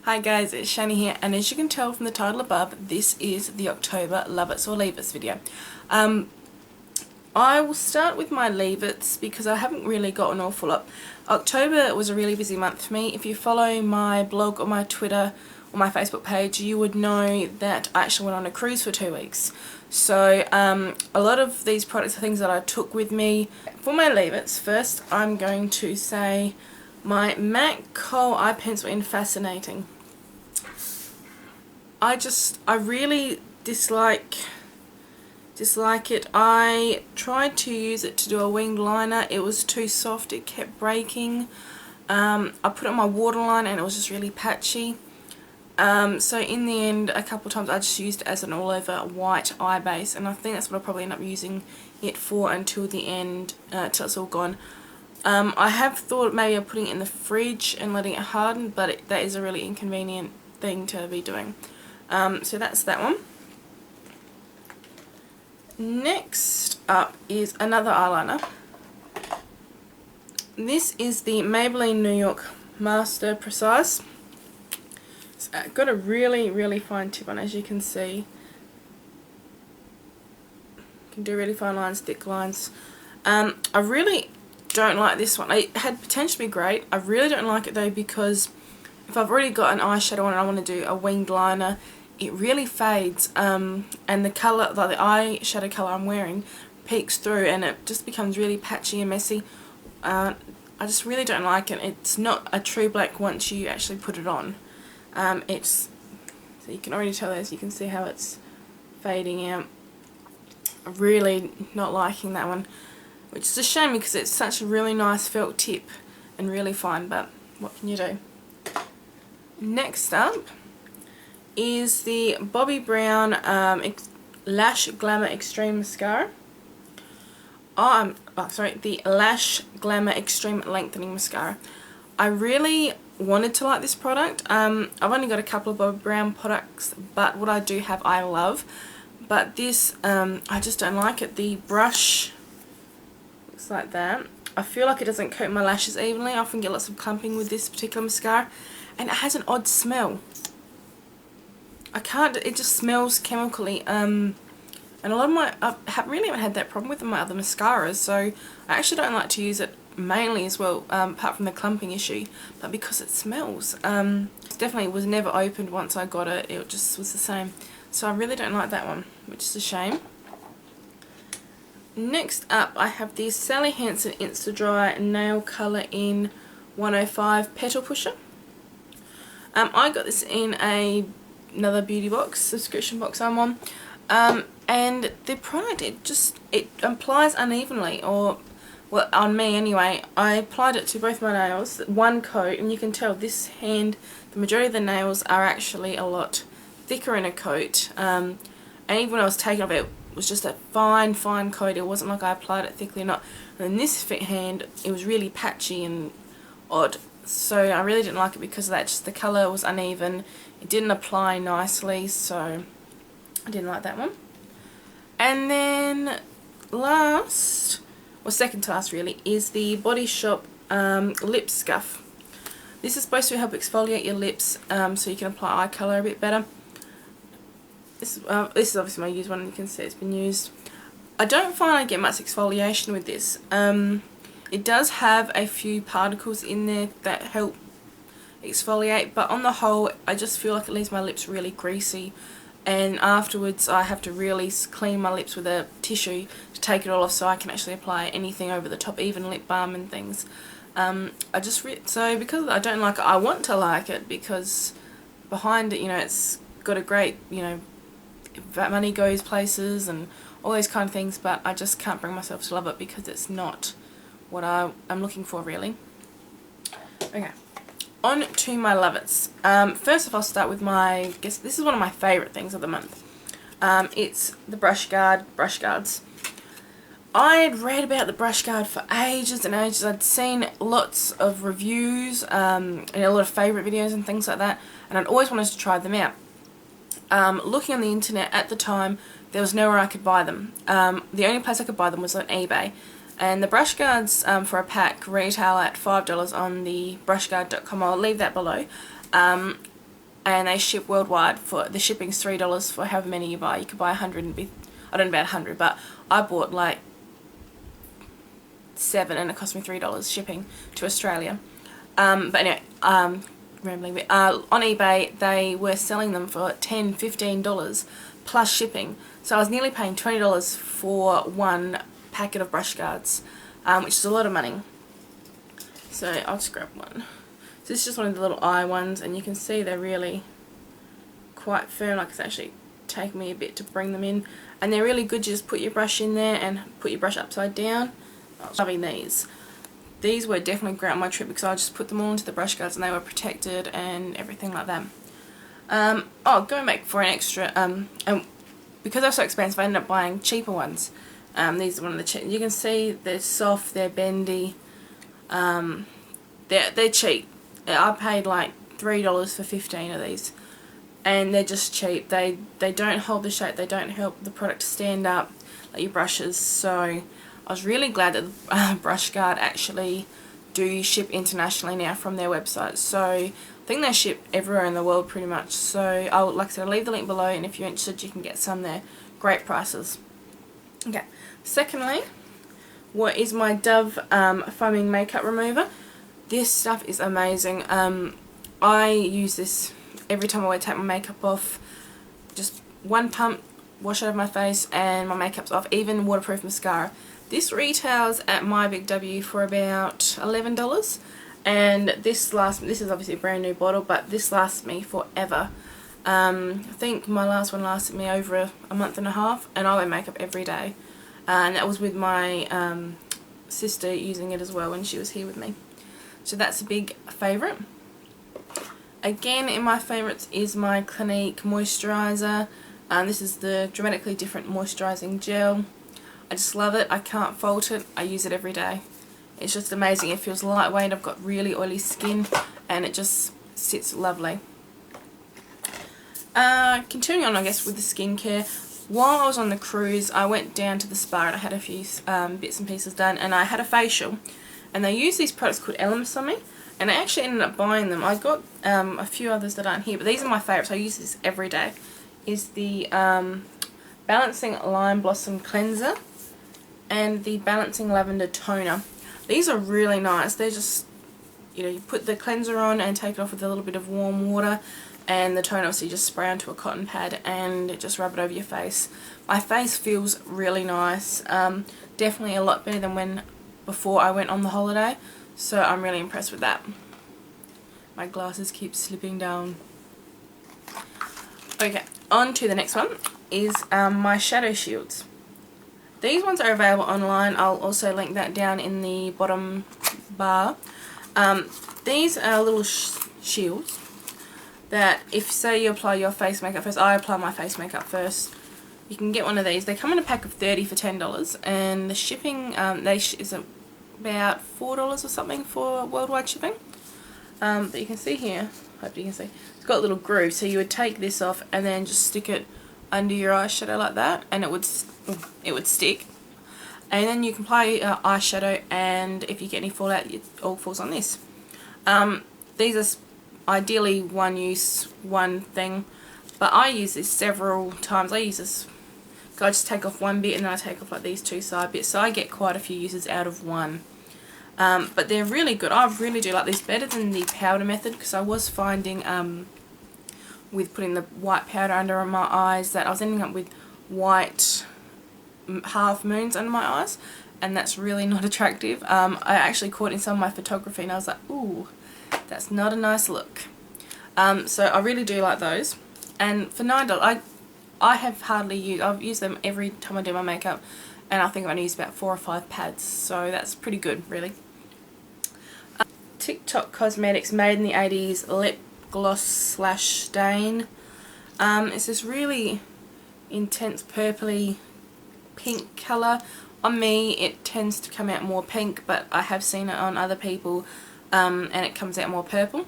Hi guys, it's Shani here, and as you can tell from the title above, this is the October Love It or Leave It video. I will start with my Leave It's because I haven't really got an awful lot. October was a really busy month for me. If you follow my blog or my Twitter or my Facebook page, you would know that I actually went on a cruise for 2 weeks. So a lot of these products are things that I took with me. For my Leave It's, first I'm going to say my MAC Kohl Eye Pencil in Fascinating. I really dislike it. I tried to use it to do a winged liner. It was too soft, it kept breaking. I put it on my waterline and it was just really patchy. So in the end, a couple of times I just used it as an all over white eye base, and I think that's what I'll probably end up using it for until the end, till it's all gone. I have thought maybe of putting it in the fridge and letting it harden, but that is a really inconvenient thing to be doing. So that's that one. Next up is another eyeliner. This is the Maybelline New York Master Precise. It's got a really fine tip on, as you can see. You can do really fine lines, thick lines. I really don't like this one. It had potential to be great. I really don't like it though, because if I've already got an eyeshadow on and I want to do a winged liner, it really fades, and the colour, like the eyeshadow colour I'm wearing, peeks through and it just becomes really patchy and messy. I just really don't like it. It's not a true black once you actually put it on. So you can already tell, as you can see how it's fading out. I'm really not liking that one, which is a shame because it's such a really nice felt tip and really fine, but what can you do? Next up is the Bobbi Brown Lash Glamour Extreme Mascara. The Lash Glamour Extreme Lengthening Mascara. I really wanted to like this product. I've only got a couple of Bobbi Brown products, but what I do have I love. But this, I just don't like it. The brush looks like that. I feel like it doesn't coat my lashes evenly. I often get lots of clumping with this particular mascara, and it has an odd smell. It just smells chemically, and a lot of I really haven't had that problem with my other mascaras, so I actually don't like to use it mainly as well, apart from the clumping issue, but because it smells. It definitely was never opened once I got it, it just was the same, so I really don't like that one, which is a shame. Next up I have the Sally Hansen Insta Dry Nail Colour in 105 Petal Pusher. I got this in another beauty box, subscription box I'm on, and the product, it applies unevenly, or well, on me anyway. I applied it to both my nails, one coat, and you can tell this hand, the majority of the nails are actually a lot thicker in a coat, and even when I was taking off, it was just a fine coat. It wasn't like I applied it thickly or not. And then this hand, it was really patchy and odd. So I really didn't like it because of that. Just the colour was uneven. It didn't apply nicely, so I didn't like that one. And then last, or second to last really, is the Body Shop Lip Scuff. This is supposed to help exfoliate your lips, so you can apply eye colour a bit better. This is obviously my used one, and you can see it's been used. I don't find I get much exfoliation with this. It does have a few particles in there that help exfoliate, but on the whole I just feel like it leaves my lips really greasy, and afterwards I have to really clean my lips with a tissue to take it all off so I can actually apply anything over the top, even lip balm and things. So because I don't like it, I want to like it because behind it, you know, it's got a great, you know, money goes places and all those kind of things, but I just can't bring myself to love it because it's not what I'm looking for really. Okay, on to my Love It's. First off, I'll start with this is one of my favourite things of the month. It's the brush guards. I'd read about the brush guard for ages and ages. I'd seen lots of reviews and a lot of favourite videos and things like that, and I'd always wanted to try them out. Looking on the internet at the time, there was nowhere I could buy them. The only place I could buy them was on eBay. And the brush guards for a pack retail at $5 on the brushguard.com. I'll leave that below. and they ship worldwide. For the shipping's $3 for however many you buy. You could buy 100 and be, I don't know about 100, but I bought like 7 and it cost me $3 shipping to Australia. But anyway, rambling a bit. On eBay they were selling them for $10, $15 plus shipping, so I was nearly paying $20 for one packet of brush guards, which is a lot of money. So I'll just grab one. So this is just one of the little eye ones, and you can see they're really quite firm, like it's actually taken me a bit to bring them in, and they're really good. You just put your brush in there and put your brush upside down. I was loving these. These were definitely great on my trip because I just put them all into the brush guards and they were protected and everything like that. Oh, going back for an extra, and because they're so expensive I ended up buying cheaper ones. These are one of the cheap. You can see they're soft, they're bendy, they're cheap. I paid like $3 for 15 of these, and they're just cheap. They don't hold the shape, they don't help the product stand up like your brushes, so I was really glad that Brush Guard actually do ship internationally now from their website. So I think they ship everywhere in the world pretty much. So like I said, I'll leave the link below, and if you're interested you can get some there. Great prices. Okay, secondly, what is my Dove foaming makeup remover. This stuff is amazing. I use this every time I take my makeup off. Just one pump, wash out of my face, and my makeup's off. Even waterproof mascara. This retails at My Big W for about $11, and this is obviously a brand new bottle, but this lasts me forever. I think my last one lasted me over a month and a half, and I wear makeup every day, and that was with my sister using it as well when she was here with me. So that's a big favourite. Again, in my favourites is my Clinique moisturizer. This is the Dramatically Different Moisturising Gel. I just love it. I can't fault it. I use it every day. It's just amazing. It feels lightweight. I've got really oily skin and it just sits lovely. Continuing on, I guess, with the skincare. While I was on the cruise, I went down to the spa and I had a few bits and pieces done, and I had a facial. And they use these products called Elements on me, and I actually ended up buying them. I got a few others that aren't here, but these are my favourites. I use this every day. Is the Balancing Lime Blossom Cleanser and the Balancing Lavender Toner. These are really nice. They're just, you put the cleanser on and take it off with a little bit of warm water, and the toner, so you just spray onto a cotton pad and just rub it over your face. My face feels really nice. Definitely a lot better than before I went on the holiday, so I'm really impressed with that. My glasses keep slipping down. Okay, on to the next one is my shadow shields. These ones are available online. I'll also link that down in the bottom bar. These are little shields that, if say you apply your face makeup first, I apply my face makeup first, you can get one of these. They come in a pack of 30 for $10, and the shipping is about $4 or something for worldwide shipping. But you can see here, hope you can see, it's got a little groove, so you would take this off and then just stick it under your eyeshadow like that, and it would stick, and then you can apply eyeshadow, and if you get any fallout, it all falls on this. These are ideally one use, one thing, but I use this several times. I use this, I just take off one bit and then I take off like these two side bits, so I get quite a few uses out of one. But they're really good. I really do like these better than the powder method, because I was finding with putting the white powder under my eyes that I was ending up with white half moons under my eyes, and that's really not attractive. I actually caught in some of my photography and I was like, ooh, that's not a nice look. So I really do like those. And for $9, I have hardly used, I've used them every time I do my makeup, and I think I've only used about 4 or 5 pads, so that's pretty good, really. Inglot Cosmetics Made in the 80s Lip Gloss Slash Stain. It's this really intense purpley pink colour. On me it tends to come out more pink, but I have seen it on other people and it comes out more purple.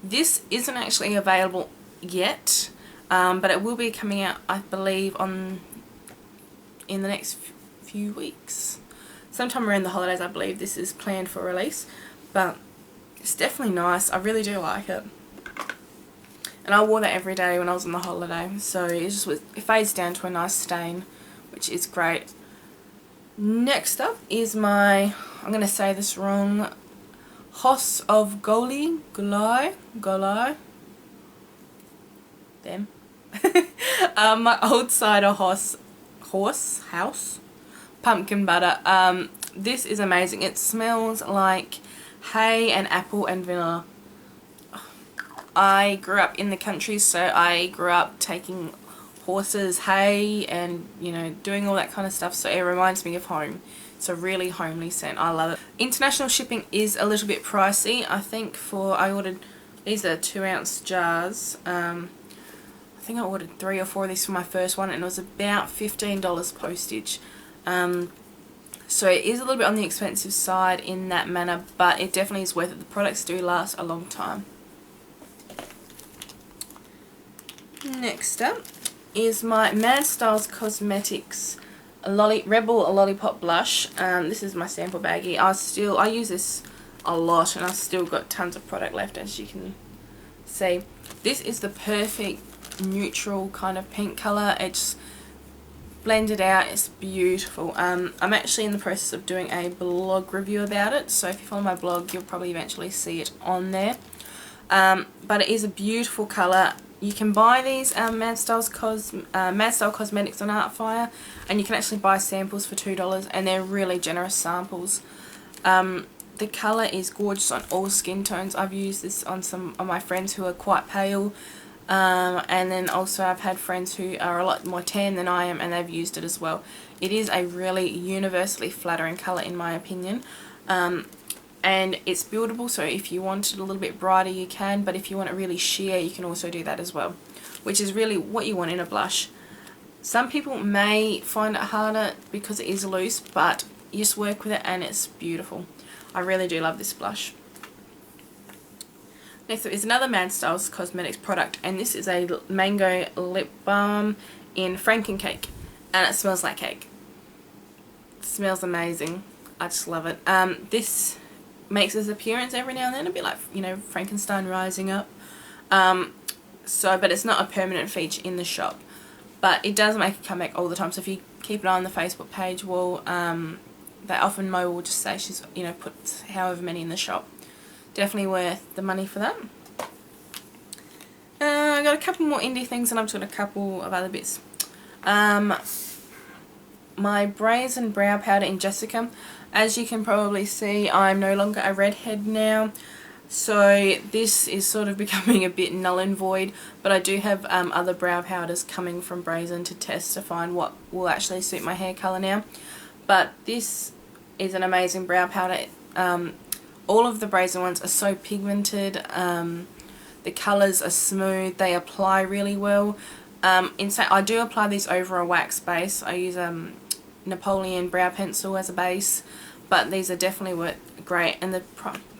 This isn't actually available yet, but it will be coming out, I believe, in the next few weeks. Sometime around the holidays, I believe this is planned for release, but it's definitely nice. I really do like it. and I wore that every day when I was on the holiday, so it fades down to a nice stain, which is great. Next up is my, I'm going to say this wrong, House of Golly, them. My old cider house pumpkin butter. This is amazing. It smells like hay and apple and vanilla. I grew up in the country, so I grew up taking horses hay and, you know, doing all that kind of stuff, so it reminds me of home. It's a really homely scent. I love it. International shipping is a little bit pricey. I think I ordered, these are 2-ounce jars. I think I ordered 3 or 4 of these for my first one, and it was about $15 postage. So it is a little bit on the expensive side in that manner, but it definitely is worth it. The products do last a long time. Next up is my Mad Cosmetics Rebel Lollipop Blush. This is my sample baggie. I use this a lot, and I've still got tons of product left, as you can see. This is the perfect neutral kind of pink colour. It's blended out. It's beautiful. I'm actually in the process of doing a blog review about it, so if you follow my blog, you'll probably eventually see it on there. But it is a beautiful colour. You can buy these Mad Style Cosmetics on Artfire, and you can actually buy samples for $2, and they're really generous samples. The colour is gorgeous on all skin tones. I've used this on some of my friends who are quite pale, and then also I've had friends who are a lot more tan than I am, and they've used it as well. It is a really universally flattering colour in my opinion. And it's buildable, so if you want it a little bit brighter you can, but if you want it really sheer you can also do that as well, which is really what you want in a blush. Some people may find it harder because it is loose, but you just work with it and it's beautiful. I really do love this blush. Next up is another Mad Styles Cosmetics product, and this is a mango lip balm in Frankencake, and it smells like cake. It smells amazing. I just love it. This makes its appearance every now and then, a bit like, you know, Frankenstein rising up. But it's not a permanent feature in the shop, but it does make a comeback all the time. So if you keep an eye on the Facebook page, well, they often Mo will just say she's, you know, put however many in the shop. Definitely worth the money for that. I got a couple more indie things, and I've got a couple of other bits. My Brazen Brow Powder in Jessica. As you can probably see, I'm no longer a redhead now, so this is sort of becoming a bit null and void, but I do have other brow powders coming from Brazen to test to find what will actually suit my hair colour now. But this is an amazing brow powder. All of the Brazen ones are so pigmented, the colours are smooth, they apply really well. I do apply these over a wax base. I use Napoleon brow pencil as a base, but these are definitely great, and the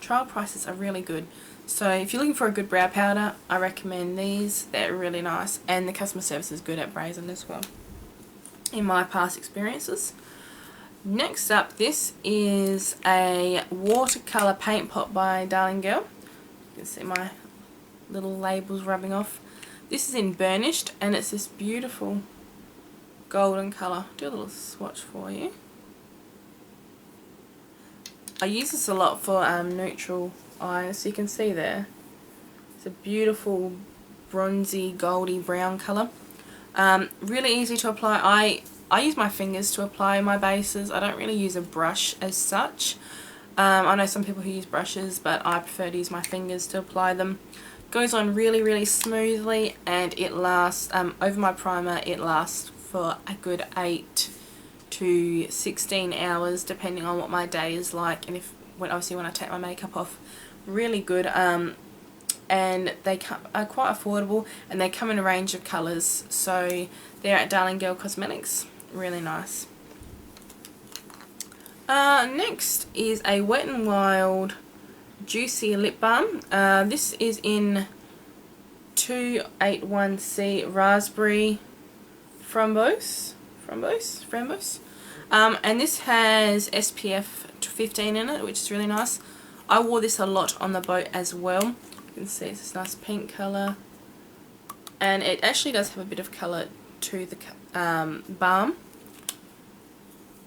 trial prices are really good. So if you're looking for a good brow powder, I recommend these. They're really nice, and the customer service is good at Brazen as well, in my past experiences. Next up, this is a watercolour paint pot by Darling Girl. You can see my little labels rubbing off. This is in Burnished, and it's this beautiful golden colour. I'll do a little swatch for you. I use this a lot for neutral eyes, so you can see there. It's a beautiful bronzy, goldy brown colour. Really easy to apply. I use my fingers to apply my bases. I don't really use a brush as such. I know some people who use brushes, but I prefer to use my fingers to apply them. Goes on really, really smoothly, and it lasts, over my primer, it lasts for a good 8 to 16 hours depending on what my day is like, and obviously when I take my makeup off. Really good, and they are quite affordable, and they come in a range of colours, so they're at Darling Girl Cosmetics. Really nice. Next is a Wet n Wild Juicy Lip Balm. This is in 281C Raspberry Framboise. And this has SPF 15 in it, which is really nice. I wore this a lot on the boat as well. You can see it's this nice pink colour. and it actually does have a bit of colour to the balm,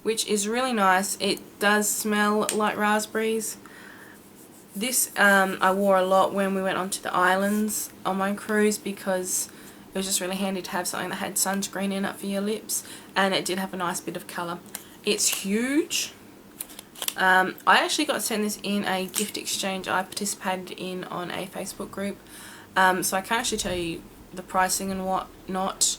which is really nice. It does smell like raspberries. This I wore a lot when we went onto the islands on my cruise, because it was just really handy to have something that had sunscreen in it for your lips, and it did have a nice bit of colour. It's huge. I actually got sent this in a gift exchange I participated in on a Facebook group, so I can't actually tell you the pricing and whatnot.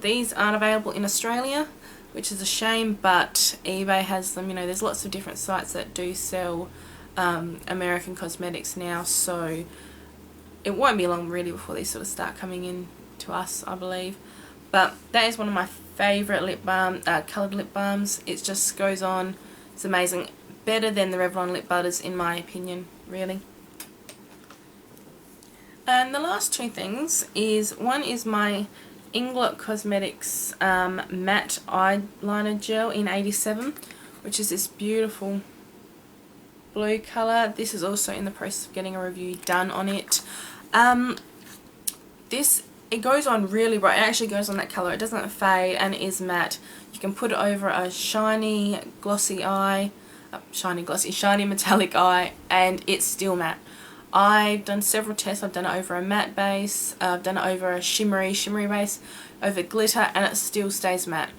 These aren't available in Australia, which is a shame, but eBay has them. You know, there's lots of different sites that do sell American cosmetics now, so it won't be long really before these sort of start coming in to us, I believe. But that is one of my favourite lip balm, coloured lip balms. It just goes on. It's amazing. Better than the Revlon lip butters in my opinion, really. And the last two things is, one is my Inglot Cosmetics matte eyeliner gel in 87, which is this beautiful blue colour. This is also in the process of getting a review done on it. It goes on really bright. It actually goes on that colour. It doesn't fade, and it is matte. You can put it over a shiny glossy eye, shiny metallic eye, and it's still matte. I've done several tests. I've done it over a matte base, I've done it over a shimmery base, over glitter, and it still stays matte.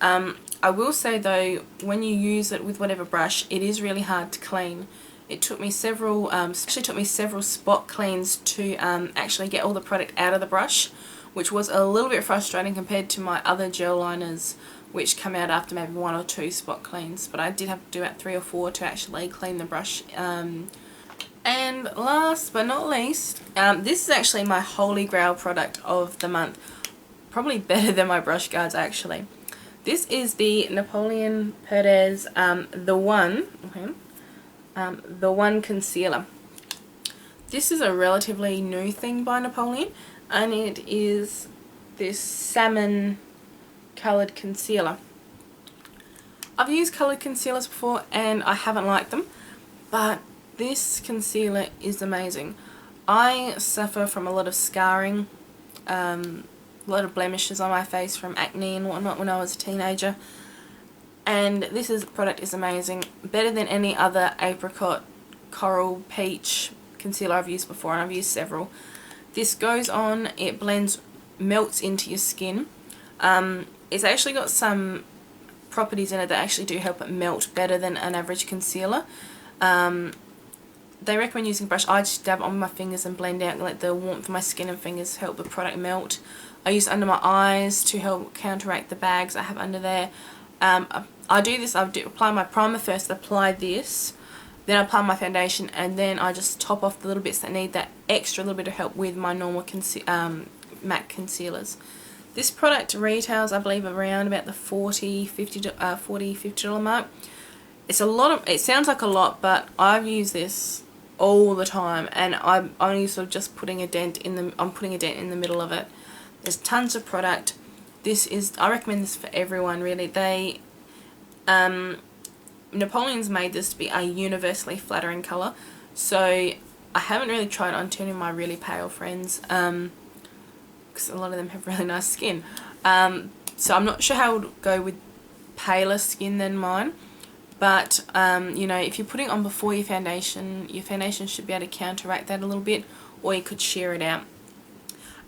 I will say though, when you use it with whatever brush, it is really hard to clean. It took me several, spot cleans to actually get all the product out of the brush, which was a little bit frustrating compared to my other gel liners, which come out after maybe 1 or 2 spot cleans. But I did have to do about 3 or 4 to actually clean the brush. And last but not least, this is actually my holy grail product of the month. Probably better than my brush guards actually. This is the Napoleon Perez The One Concealer. This is a relatively new thing by Napoleon, and it is this salmon coloured concealer. I've used coloured concealers before and I haven't liked them, but this concealer is amazing. I suffer from a lot of scarring, a lot of blemishes on my face from acne and whatnot when I was a teenager, and this product is amazing. Better than any other apricot, coral, peach concealer I've used before, and I've used several. This goes on, it blends, melts into your skin. It's actually got some properties in it that actually do help it melt better than an average concealer. They recommend using a brush. I just dab on my fingers and blend out, let the warmth of my skin and fingers help the product melt. I use it under my eyes to help counteract the bags I have under there. I do this, apply my primer first, apply this, then I apply my foundation, and then I just top off the little bits that need that extra little bit of help with my normal matte concealers. This product retails, I believe, around about the $40-50 mark. It's a lot of, it sounds like a lot, but I've used this all the time, and I'm only sort of just putting a dent in the, I'm putting a dent in the middle of it. There's tons of product. This is, I recommend this for everyone really. They, Napoleon's made this to be a universally flattering colour, so I haven't really tried it on too many of my really pale friends, because a lot of them have really nice skin. So I'm not sure how it would go with paler skin than mine. But, you know, if you're putting it on before your foundation should be able to counteract that a little bit, or you could sheer it out.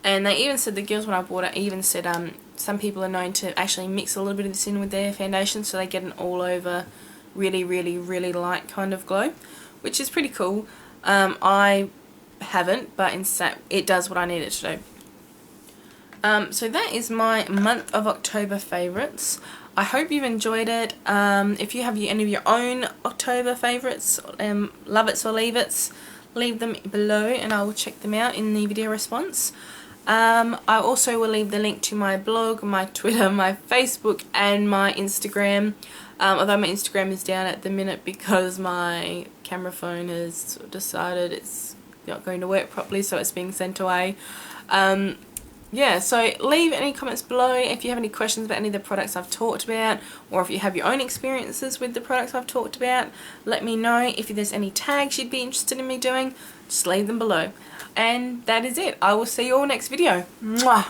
And they even said, the girls when I bought it even said, some people are known to actually mix a little bit of this in with their foundation, so they get an all over, really, really, really light kind of glow, which is pretty cool. I haven't, but instead it does what I need it to do. So that is my month of October favourites. I hope you've enjoyed it. If you have any of your own October favourites, love-its or leave-its, leave them below and I will check them out in the video response. I also will leave the link to my blog, my Twitter, my Facebook and my Instagram. Although my Instagram is down at the minute because my camera phone has decided it's not going to work properly, so it's being sent away. yeah, so leave any comments below if you have any questions about any of the products I've talked about, or if you have your own experiences with the products I've talked about. Let me know. If there's any tags you'd be interested in me doing, just leave them below. And that is it. I will see you all next video. Mwah!